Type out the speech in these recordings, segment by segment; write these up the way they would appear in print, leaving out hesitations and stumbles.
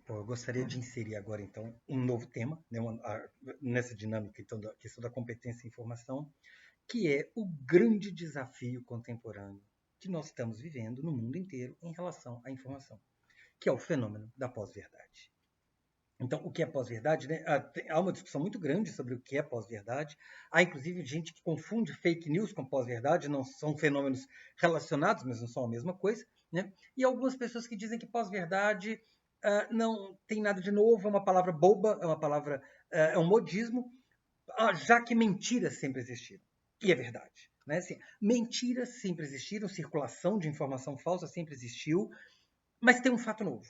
Bom, eu gostaria de inserir agora, então, um novo tema, né, nessa dinâmica então, da questão da competência e informação, que é o grande desafio contemporâneo que nós estamos vivendo no mundo inteiro em relação à informação, que é o fenômeno da pós-verdade. Então, o que é pós-verdade? Né? Há uma discussão muito grande sobre o que é pós-verdade. Há, inclusive, gente que confunde fake news com pós-verdade. Não são fenômenos relacionados, mas não são a mesma coisa. Né? E algumas pessoas que dizem que pós-verdade não tem nada de novo, é uma palavra boba, é uma palavra, é um modismo, já que mentiras sempre existiram. E é verdade. Né? Assim, mentiras sempre existiram, circulação de informação falsa sempre existiu, mas tem um fato novo.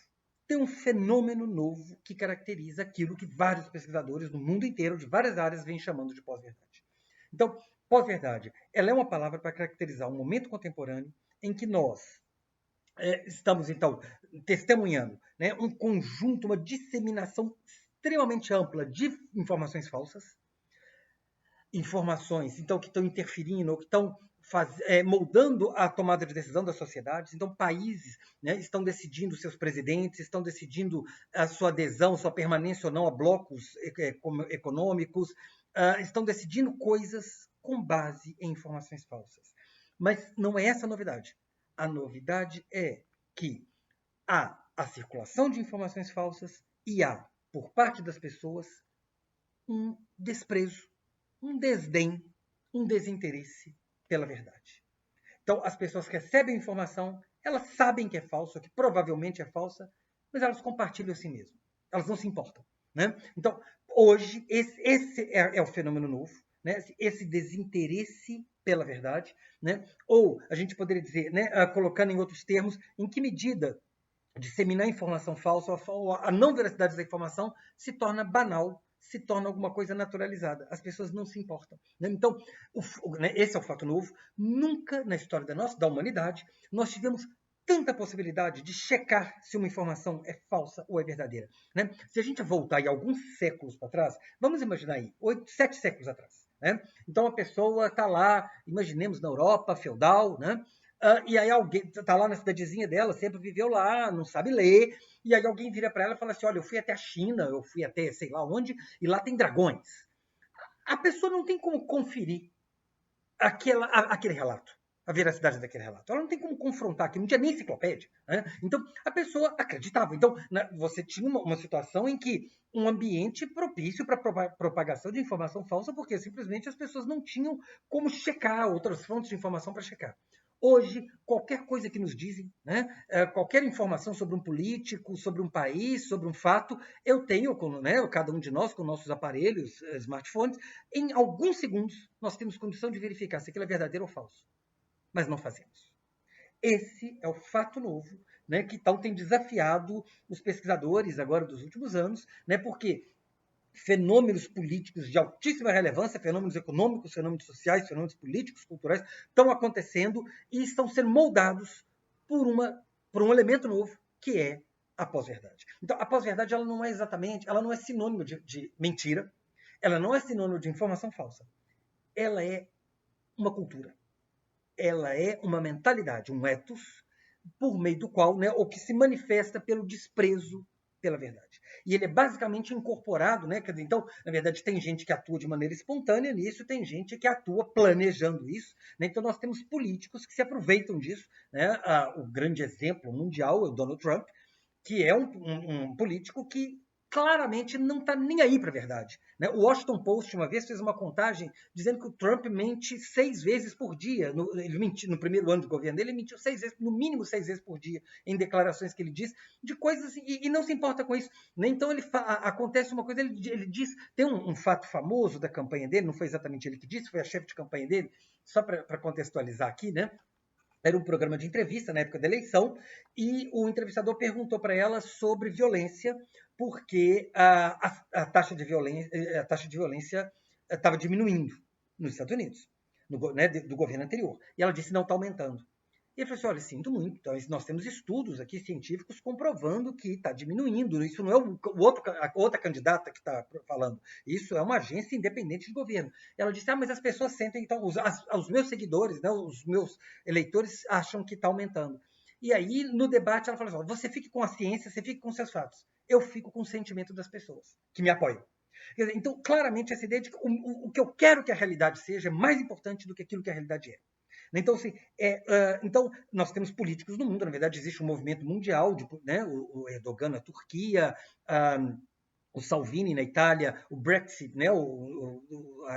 Tem um fenômeno novo que caracteriza aquilo que vários pesquisadores do mundo inteiro, de várias áreas, vêm chamando de pós-verdade. Então, pós-verdade, ela é uma palavra para caracterizar um momento contemporâneo em que nós estamos, então, testemunhando, né, um conjunto, uma disseminação extremamente ampla de informações falsas, informações, então, que estão interferindo ou que estão moldando a tomada de decisão das sociedades. Então, países, né, estão decidindo seus presidentes, estão decidindo a sua adesão, sua permanência ou não a blocos econômicos, estão decidindo coisas com base em informações falsas. Mas não é essa a novidade. A novidade é que há a circulação de informações falsas e há, por parte das pessoas, um desprezo, um desdém, um desinteresse pela verdade. Então, as pessoas recebem informação, elas sabem que é falsa, que provavelmente é falsa, mas elas compartilham assim mesmo. Elas não se importam. Né? Então, hoje, esse é o fenômeno novo, né? Esse desinteresse pela verdade. Né? Ou, a gente poderia dizer, né, colocando em outros termos, em que medida disseminar informação falsa ou a não veracidade da informação se torna banal, se torna alguma coisa naturalizada. As pessoas não se importam. Né? Então, esse é o fato novo. Nunca na história da humanidade, nós tivemos tanta possibilidade de checar se uma informação é falsa ou é verdadeira. Né? Se a gente voltar aí alguns séculos para trás, vamos imaginar aí, 7 séculos atrás. Né? Então a pessoa está lá, imaginemos na Europa feudal, né? E aí alguém está lá na cidadezinha dela, sempre viveu lá, não sabe ler, e aí alguém vira para ela e fala assim, olha, eu fui até a China, eu fui até sei lá onde, e lá tem dragões. A pessoa não tem como conferir aquele relato, a veracidade daquele relato. Ela não tem como confrontar, que não tinha nem enciclopédia. Né? Então, a pessoa acreditava. Então, você tinha uma situação em que um ambiente propício para propagação de informação falsa, porque simplesmente as pessoas não tinham como checar outras fontes de informação para checar. Hoje, qualquer coisa que nos dizem, né, qualquer informação sobre um político, sobre um país, sobre um fato, eu tenho, né, cada um de nós, com nossos aparelhos, smartphones, em alguns segundos, nós temos condição de verificar se aquilo é verdadeiro ou falso. Mas não fazemos. Esse é o fato novo, né, que então tem desafiado os pesquisadores agora dos últimos anos, né, porque fenômenos políticos de altíssima relevância, fenômenos econômicos, fenômenos sociais, fenômenos políticos, culturais, estão acontecendo e estão sendo moldados por um elemento novo, que é a pós-verdade. Então, a pós-verdade ela não é exatamente, ela não é sinônimo de mentira, ela não é sinônimo de informação falsa. Ela é uma cultura. Ela é uma mentalidade, um ethos, por meio do qual, né, ou que se manifesta pelo desprezo pela verdade. E ele é basicamente incorporado, né? Então, na verdade, tem gente que atua de maneira espontânea nisso, tem gente que atua planejando isso. Né? Então, nós temos políticos que se aproveitam disso. Né? O grande exemplo mundial é o Donald Trump, que é um político que claramente não está nem aí para a verdade. Né? O Washington Post uma vez fez uma contagem dizendo que o Trump mente 6 vezes por dia. Ele mentiu, no primeiro ano de governo dele, ele mentiu 6 vezes, no mínimo 6 vezes por dia, em declarações que ele diz, de coisas, e não se importa com isso. Né? Então acontece uma coisa, ele diz, tem um fato famoso da campanha dele, não foi exatamente ele que disse, foi a chefe de campanha dele, só para contextualizar aqui, né? Era um programa de entrevista na época da eleição, e o entrevistador perguntou para ela sobre violência, porque a taxa de violência estava diminuindo nos Estados Unidos, né, do governo anterior. E ela disse, não, está aumentando. E ele falou assim, olha, sinto muito, então, nós temos estudos aqui científicos comprovando que está diminuindo, isso não é a outra candidata que está falando, isso é uma agência independente de governo. Ela disse, mas as pessoas sentem, então, os meus seguidores, né, os meus eleitores acham que está aumentando. E aí, no debate, ela fala assim, você fique com a ciência, você fique com seus fatos. Eu fico com o sentimento das pessoas que me apoiam. Quer dizer, então, claramente, essa ideia de que o que eu quero que a realidade seja é mais importante do que aquilo que a realidade é. Então, assim, então, nós temos políticos no mundo, na verdade, existe um movimento mundial, né, o Erdogan na Turquia, o Salvini na Itália, o Brexit, né,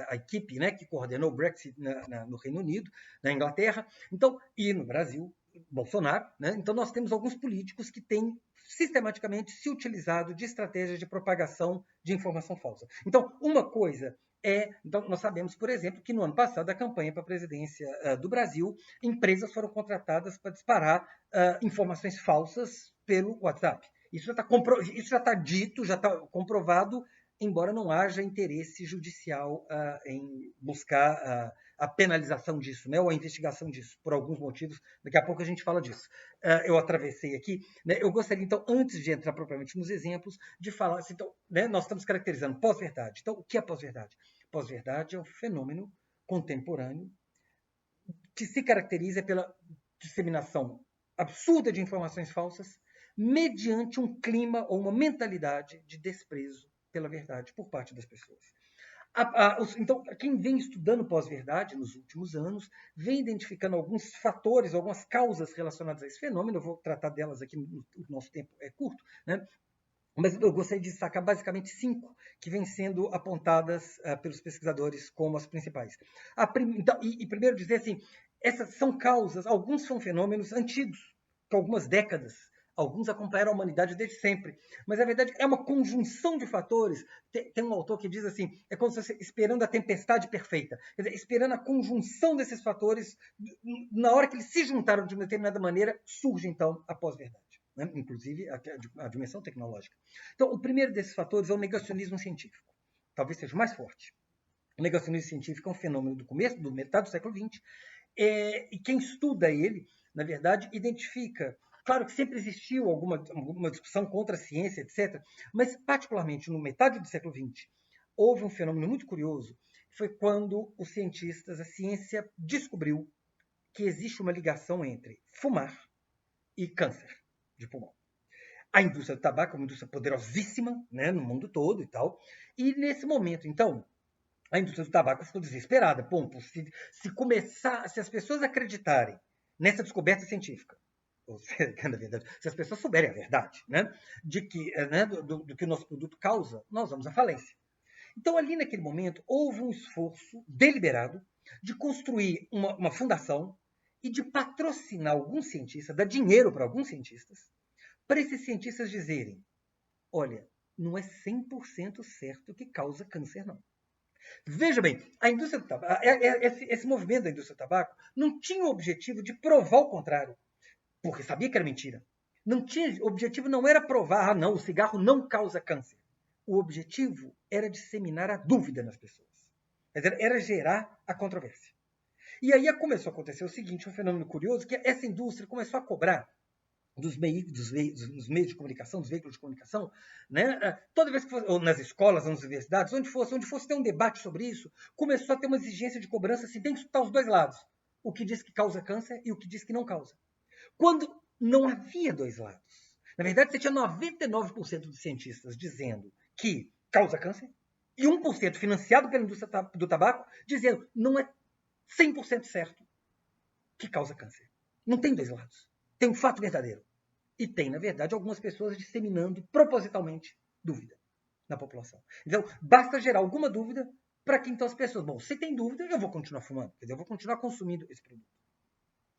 a equipe, né, que coordenou o Brexit no Reino Unido, na Inglaterra, então, e no Brasil, Bolsonaro, né? Então nós temos alguns políticos que têm sistematicamente se utilizado de estratégias de propagação de informação falsa. Então, uma coisa então, nós sabemos, por exemplo, que no ano passado, a campanha para a presidência do Brasil, empresas foram contratadas para disparar informações falsas pelo WhatsApp. Isso já está dito, já está comprovado, embora não haja interesse judicial em buscar a penalização disso, né, ou a investigação disso, por alguns motivos. Daqui a pouco a gente fala disso. Eu atravessei aqui. Né, eu gostaria, então, antes de entrar propriamente nos exemplos, de falar assim, então, né, nós estamos caracterizando pós-verdade. Então, o que é pós-verdade? Pós-verdade é um fenômeno contemporâneo que se caracteriza pela disseminação absurda de informações falsas mediante um clima ou uma mentalidade de desprezo pela verdade por parte das pessoas. Então, quem vem estudando pós-verdade nos últimos anos, vem identificando alguns fatores, algumas causas relacionadas a esse fenômeno. Eu vou tratar delas aqui, o nosso tempo é curto, né? Mas eu gostaria de destacar basicamente 5 que vêm sendo apontadas pelos pesquisadores como as principais. Então, primeiro dizer assim, essas são causas, alguns são fenômenos antigos, que algumas décadas, alguns acompanharam a humanidade desde sempre. Mas, na verdade, é uma conjunção de fatores. Tem um autor que diz assim, é como se você esperando a tempestade perfeita. Quer dizer, esperando a conjunção desses fatores, na hora que eles se juntaram de uma determinada maneira, surge, então, a pós-verdade. Né? Inclusive a dimensão tecnológica. Então, o primeiro desses fatores é o negacionismo científico. Talvez seja o mais forte. O negacionismo científico é um fenômeno do começo, do metade do século XX, e quem estuda ele, na verdade, identifica. Claro que sempre existiu alguma discussão contra a ciência, etc., mas, particularmente no metade do século XX, houve um fenômeno muito curioso, foi quando os cientistas, a ciência, descobriu que existe uma ligação entre fumar e câncer de pulmão. A indústria do tabaco é uma indústria poderosíssima, né, no mundo todo e tal. E nesse momento, então, a indústria do tabaco ficou desesperada. Bom, se as pessoas acreditarem nessa descoberta científica, ou seja, na verdade, se as pessoas souberem a verdade, né, de que, né, do que o nosso produto causa, nós vamos à falência. Então, ali naquele momento, houve um esforço deliberado de construir uma fundação e de patrocinar alguns cientistas, dar dinheiro para alguns cientistas, para esses cientistas dizerem, olha, não é 100% certo que causa câncer, não. Veja bem, a indústria do tabaco, esse movimento da indústria do tabaco não tinha o objetivo de provar o contrário, porque sabia que era mentira. O objetivo não era provar, não, o cigarro não causa câncer. O objetivo era disseminar a dúvida nas pessoas. Era gerar a controvérsia. E aí começou a acontecer o seguinte, um fenômeno curioso, que essa indústria começou a cobrar dos meios de comunicação, dos veículos de comunicação, né? Toda vez que fosse, ou nas escolas, nas universidades, onde fosse ter um debate sobre isso, começou a ter uma exigência de cobrança, assim, tem que escutar os dois lados. O que diz que causa câncer e o que diz que não causa. Quando não havia dois lados. Na verdade, você tinha 99% dos cientistas dizendo que causa câncer e 1% financiado pela indústria do tabaco dizendo não é 100% certo que causa câncer. Não tem dois lados. Tem um fato verdadeiro. E tem, na verdade, algumas pessoas disseminando propositalmente dúvida na população. Então, basta gerar alguma dúvida para que então as pessoas, bom, se tem dúvida, eu vou continuar fumando, eu vou continuar consumindo esse produto.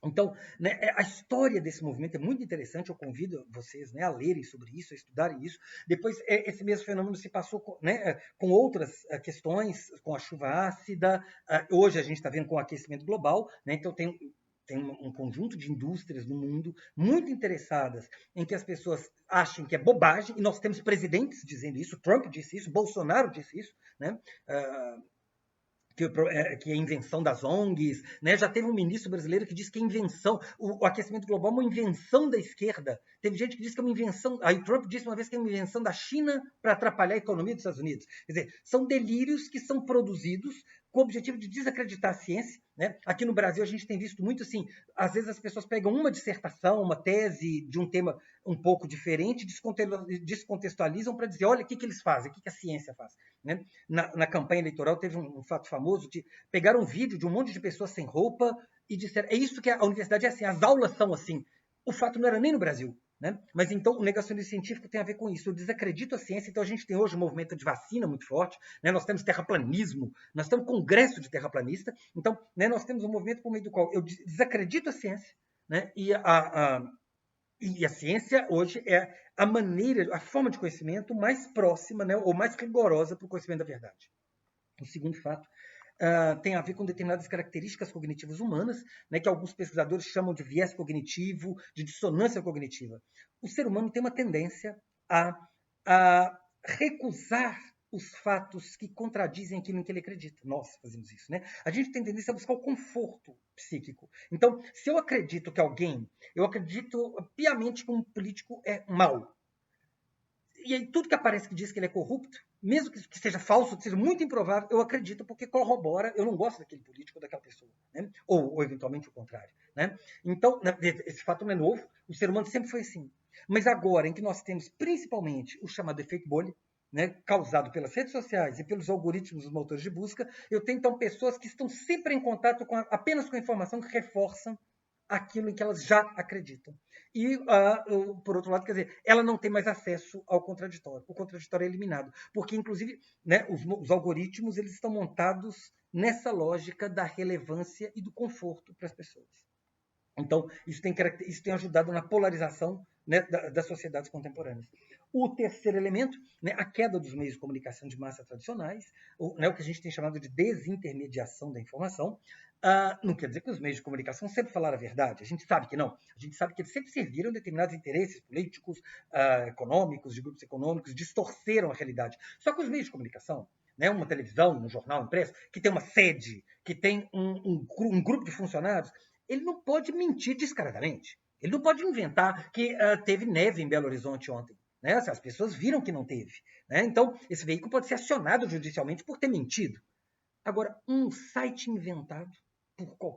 Então, né, a história desse movimento é muito interessante, eu convido vocês, né, a lerem sobre isso, a estudarem isso. Depois, esse mesmo fenômeno se passou, né, com outras questões, com a chuva ácida, hoje a gente está vendo com o aquecimento global, né, então tem um conjunto de indústrias no mundo muito interessadas em que as pessoas achem que é bobagem, e nós temos presidentes dizendo isso, Trump disse isso, Bolsonaro disse isso, né? Que é a invenção das ONGs, né? Já teve um ministro brasileiro que disse que a invenção, o aquecimento global é uma invenção da esquerda. Teve gente que disse que é uma invenção, aí Trump disse uma vez que é uma invenção da China para atrapalhar a economia dos Estados Unidos. Quer dizer, são delírios que são produzidos com o objetivo de desacreditar a ciência, né? Aqui no Brasil a gente tem visto muito assim, às vezes as pessoas pegam uma dissertação, uma tese de um tema um pouco diferente, descontextualizam para dizer, olha o que eles fazem, o que a ciência faz. Né? Na campanha eleitoral teve um fato famoso de pegar um vídeo de um monte de pessoas sem roupa e disseram, é isso que a universidade é assim, as aulas são assim. O fato não era nem no Brasil. Né? Mas então o negacionismo científico tem a ver com isso. Eu desacredito a ciência, então a gente tem hoje um movimento de vacina muito forte, né? Nós temos terraplanismo, nós temos congresso de terraplanista, então né, nós temos um movimento por meio do qual eu desacredito a ciência, né? E a ciência hoje é a maneira, a forma de conhecimento mais próxima, né, ou mais rigorosa para o conhecimento da verdade. O segundo fato tem a ver com determinadas características cognitivas humanas, né, que alguns pesquisadores chamam de viés cognitivo, de dissonância cognitiva. O ser humano tem uma tendência a recusar os fatos que contradizem aquilo em que ele acredita. Nós fazemos isso, né? A gente tem tendência a buscar o conforto psíquico. Então, se eu acredito que eu acredito piamente que um político é mau, e aí tudo que aparece que diz que ele é corrupto, mesmo que seja falso, que seja muito improvável, eu acredito porque corrobora, eu não gosto daquele político ou daquela pessoa. Né? Ou eventualmente o contrário. Né? Então, esse fato não é novo, o ser humano sempre foi assim. Mas agora, em que nós temos principalmente o chamado efeito bolha, né, causado pelas redes sociais e pelos algoritmos dos motores de busca, eu tenho então pessoas que estão sempre em contato apenas com a informação que reforçam aquilo em que elas já acreditam. E, por outro lado, quer dizer, ela não tem mais acesso ao contraditório. O contraditório é eliminado. Porque, inclusive, né, os algoritmos eles estão montados nessa lógica da relevância e do conforto para as pessoas. Então, isso tem ajudado na polarização, né, das sociedades contemporâneas. O terceiro elemento, né, a queda dos meios de comunicação de massa tradicionais, né, o que a gente tem chamado de desintermediação da informação. Não quer dizer que os meios de comunicação sempre falaram a verdade. A gente sabe que não. A gente sabe que eles sempre serviram determinados interesses políticos, econômicos, de grupos econômicos, distorceram a realidade. Só que os meios de comunicação, né, uma televisão, um jornal impresso, que tem uma sede, que tem um grupo de funcionários, ele não pode mentir descaradamente. Ele não pode inventar que teve neve em Belo Horizonte ontem. Né? As pessoas viram que não teve. Né? Então, esse veículo pode ser acionado judicialmente por ter mentido. Agora, um site inventado,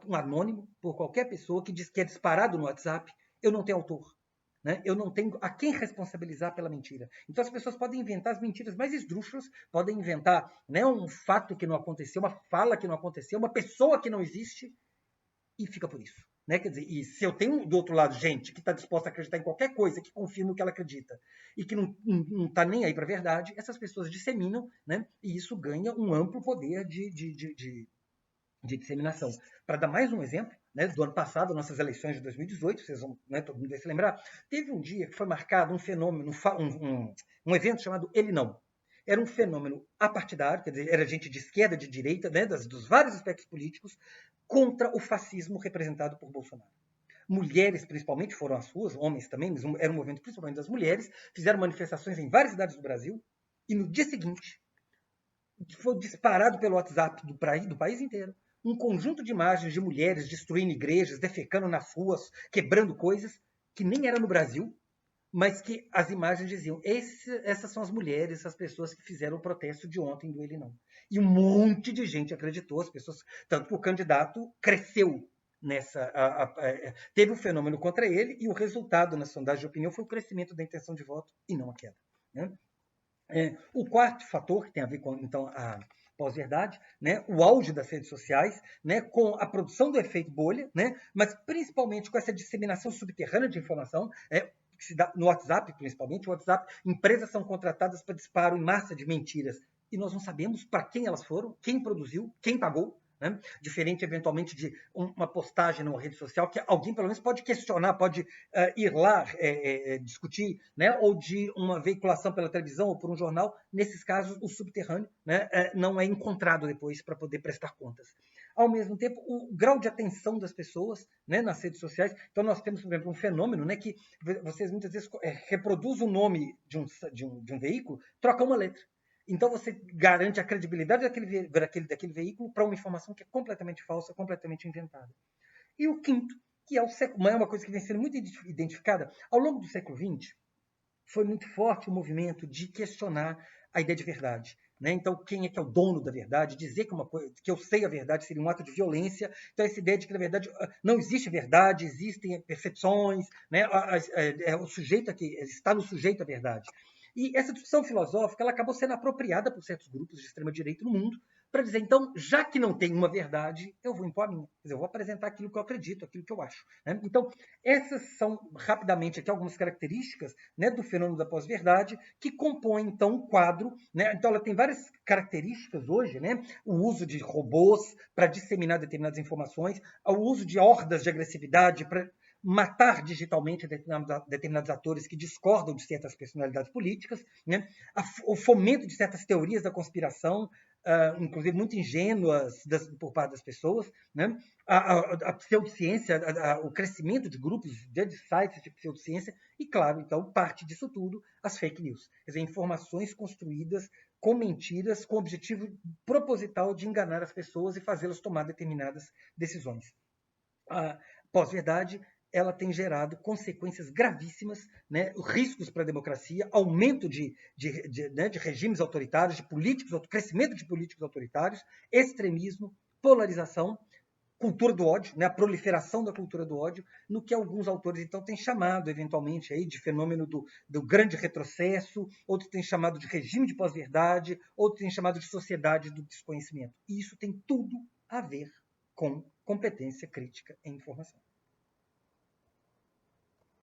um anônimo, por qualquer pessoa que diz que é disparado no WhatsApp, eu não tenho autor. Né? Eu não tenho a quem responsabilizar pela mentira. Então as pessoas podem inventar as mentiras mais esdrúxulas, podem inventar, né, um fato que não aconteceu, uma fala que não aconteceu, uma pessoa que não existe, e fica por isso. Né? Quer dizer, e se eu tenho do outro lado gente que está disposta a acreditar em qualquer coisa, que confirma o que ela acredita, e que não está nem aí para a verdade, essas pessoas disseminam, né? E isso ganha um amplo poder de disseminação. Para dar mais um exemplo, né, do ano passado, nossas eleições de 2018, vocês vão, né, todo mundo vai se lembrar, teve um dia que foi marcado um fenômeno, um evento chamado Ele Não. Era um fenômeno apartidário, quer dizer, era gente de esquerda, de direita, né, dos vários aspectos políticos, contra o fascismo representado por Bolsonaro. Mulheres, principalmente, foram às ruas, homens também, mas era um movimento principalmente das mulheres, fizeram manifestações em várias cidades do Brasil, e no dia seguinte, foi disparado pelo WhatsApp do país inteiro um conjunto de imagens de mulheres destruindo igrejas, defecando nas ruas, quebrando coisas, que nem era no Brasil, mas que as imagens diziam, essas são as mulheres, as pessoas que fizeram o protesto de ontem do Ele Não. E um monte de gente acreditou, as pessoas, tanto que o candidato cresceu nessa. Teve um fenômeno contra ele, e o resultado na sondagem de opinião foi o crescimento da intenção de voto e não a queda. Né? O quarto fator, que tem a ver com então, a pós-verdade, né, o auge das redes sociais, né, com a produção do efeito bolha, né, mas principalmente com essa disseminação subterrânea de informação, que se dá no WhatsApp, principalmente. O WhatsApp, empresas são contratadas para disparo em massa de mentiras, e nós não sabemos para quem elas foram, quem produziu, quem pagou. Né? Diferente, eventualmente, de uma postagem numa rede social, que alguém, pelo menos, pode questionar, pode ir lá discutir, né? Ou de uma veiculação pela televisão ou por um jornal. Nesses casos, o subterrâneo, né, não é encontrado depois para poder prestar contas. Ao mesmo tempo, o grau de atenção das pessoas, né, nas redes sociais. Então, nós temos, por exemplo, um fenômeno, né, que vocês muitas vezes reproduzem o nome de um veículo, trocam uma letra. Então você garante a credibilidade daquele veículo para uma informação que é completamente falsa, completamente inventada. E o quinto, que é uma coisa que vem sendo muito identificada ao longo do século XX, foi muito forte o movimento de questionar a ideia de verdade. né? Então, quem é que é o dono da verdade? Dizer que, que eu sei a verdade seria um ato de violência. Então, essa ideia de que, na verdade, não existe verdade, existem percepções, né? O sujeito aqui está no sujeito a verdade. E essa discussão filosófica ela acabou sendo apropriada por certos grupos de extrema-direita no mundo para dizer, então, já que não tem uma verdade, eu vou impor a minha. Quer dizer, eu vou apresentar aquilo que eu acredito, aquilo que eu acho. Né? Então, essas são, rapidamente, aqui algumas características, né, do fenômeno da pós-verdade que compõem, então, um quadro. Né? Então, ela tem várias características hoje, né? O uso de robôs para disseminar determinadas informações, o uso de hordas de agressividade para matar digitalmente determinados atores que discordam de certas personalidades políticas, né? O fomento de certas teorias da conspiração, inclusive muito ingênuas por parte das pessoas, né? A pseudociência, o crescimento de grupos, de sites de pseudociência e, claro, então, parte disso tudo, as fake news. Quer dizer, informações construídas com mentiras, com o objetivo proposital de enganar as pessoas e fazê-las tomar determinadas decisões. A pós-verdade ela tem gerado consequências gravíssimas, né? Riscos para a democracia, aumento né? de regimes autoritários, de políticos, crescimento de políticos autoritários, extremismo, polarização, cultura do ódio, né? A proliferação da cultura do ódio, no que alguns autores então têm chamado eventualmente aí de fenômeno do grande retrocesso, outros têm chamado de regime de pós-verdade, outros têm chamado de sociedade do desconhecimento. E isso tem tudo a ver com competência crítica em informação.